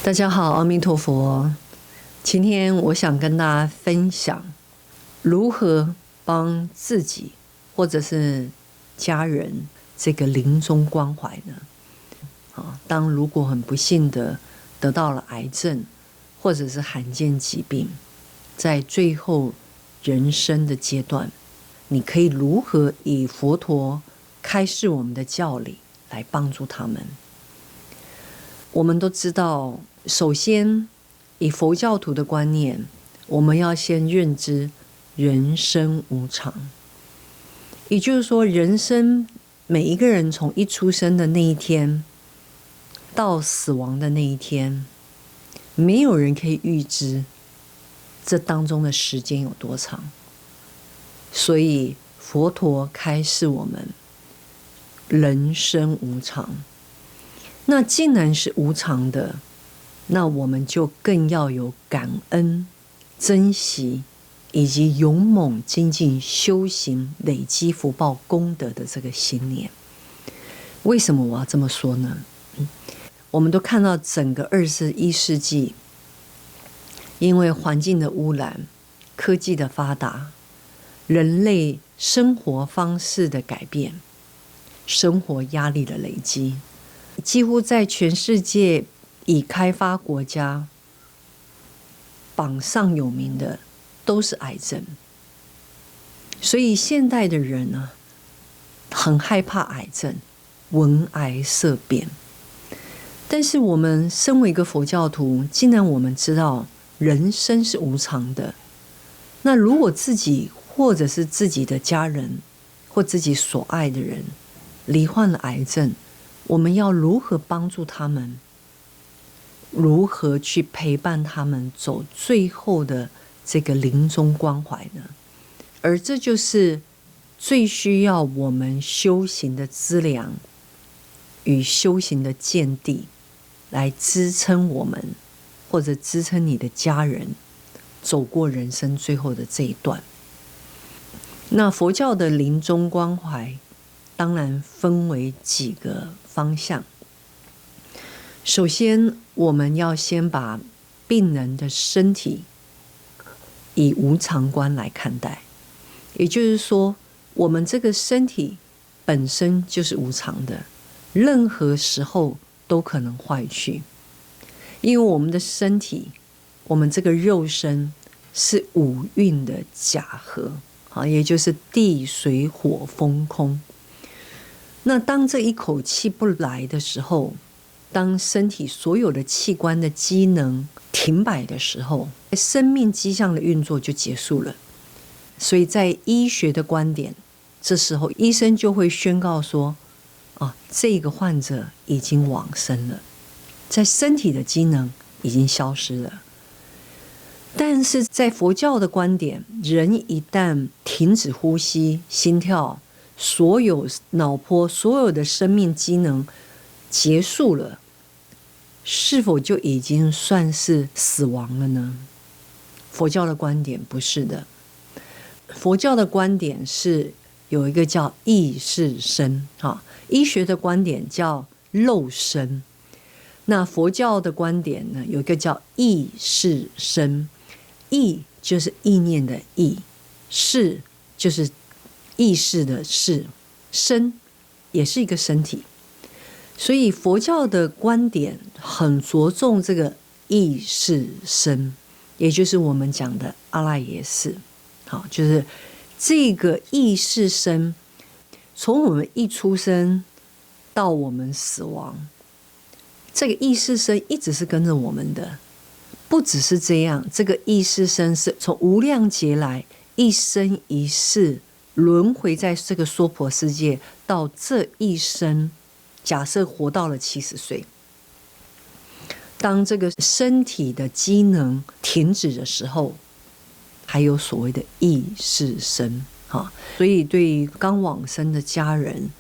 大家好，阿弥陀佛。今天我想跟大家分享如何帮自己或者是家人这个临终关怀呢？当如果很不幸的得到了癌症或者是罕见疾病，在最后人生的阶段，你可以如何以佛陀开示我们的教理来帮助他们？我们都知道，首先以佛教徒的观念，我们要先认知人生无常，也就是说，人生每一个人从一出生的那一天到死亡的那一天，没有人可以预知这当中的时间有多长。所以佛陀开示我们人生无常。那既然是无常的，那我们就更要有感恩、珍惜以及勇猛精进修行、累积福报功德的这个信念。为什么我要这么说呢？我们都看到整个21世纪，因为环境的污染、科技的发达、人类生活方式的改变、生活压力的累积，几乎在全世界已开发国家榜上有名的都是癌症。所以现代的人呢，很害怕癌症，闻癌色变。但是我们身为一个佛教徒，既然我们知道人生是无常的，那如果自己或者是自己的家人或自己所爱的人罹患了癌症，我们要如何帮助他们？如何去陪伴他们走最后的这个临终关怀呢？而这就是最需要我们修行的资粮与修行的见地，来支撑我们或者支撑你的家人走过人生最后的这一段。那佛教的临终关怀当然分为几个方向。首先，我们要先把病人的身体以无常观来看待，也就是说，我们这个身体本身就是无常的，任何时候都可能坏去。因为我们的身体，我们这个肉身是五蕴的假合，也就是地水火风空。那当这一口气不来的时候，当身体所有的器官的机能停摆的时候，生命迹象的运作就结束了。所以在医学的观点，这时候医生就会宣告说，这个患者已经往生了，在身体的机能已经消失了。但是在佛教的观点，人一旦停止呼吸、心跳，所有脑波、所有的生命机能结束了，是否就已经算是死亡了呢？佛教的观点不是的。佛教的观点是有一个叫意识身，医学的观点叫肉身。那佛教的观点呢，有一个叫意识身。意就是意念的意，识就是意识的识，身也是一个身体。所以佛教的观点很着重这个意识身，也就是我们讲的阿赖耶识。就是这个意识身，从我们一出生到我们死亡，这个意识身一直是跟着我们的。不只是这样，这个意识身是从无量劫来一生一世轮回在这个娑婆世界，到这一生，假设活到了70岁，当这个身体的机能停止的时候，还有所谓的意识身。所以对于刚往生的家人，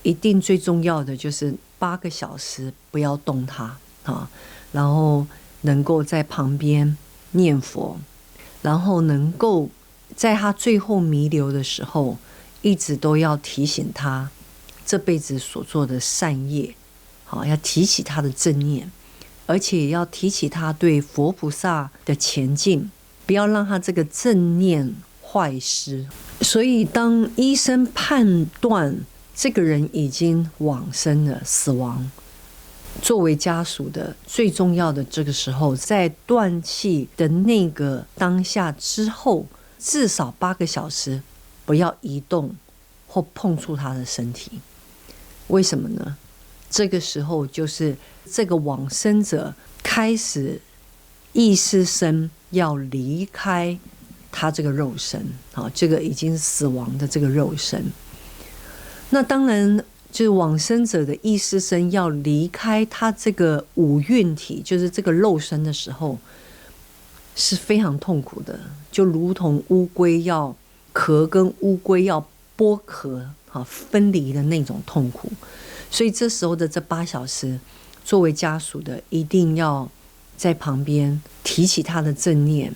一定最重要的就是8个小时不要动它，然后能够在旁边念佛，然后能够在他最后弥留的时候，一直都要提醒他这辈子所做的善业，要提起他的正念，而且也要提起他对佛菩萨的前进，不要让他这个正念坏失。所以当医生判断这个人已经往生了，死亡，作为家属的最重要的这个时候，在断气的那个当下之后，至少8个小时不要移动或碰触他的身体。为什么呢？这个时候就是这个往生者开始意识生要离开他这个肉身，这个已经死亡的这个肉身。那当然就是往生者的意识生要离开他这个五蕴体，就是这个肉身的时候，是非常痛苦的，就如同乌龟要壳跟乌龟要剥壳分离的那种痛苦。所以这时候的这8小时，作为家属的一定要在旁边提起他的正念，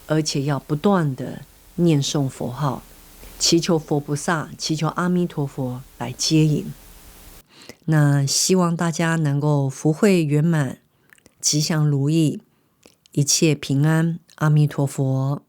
而且要不断的念诵佛号，祈求佛菩萨，祈求阿弥陀佛来接引。那希望大家能够福慧圆满，吉祥如意，一切平安。阿弥陀佛。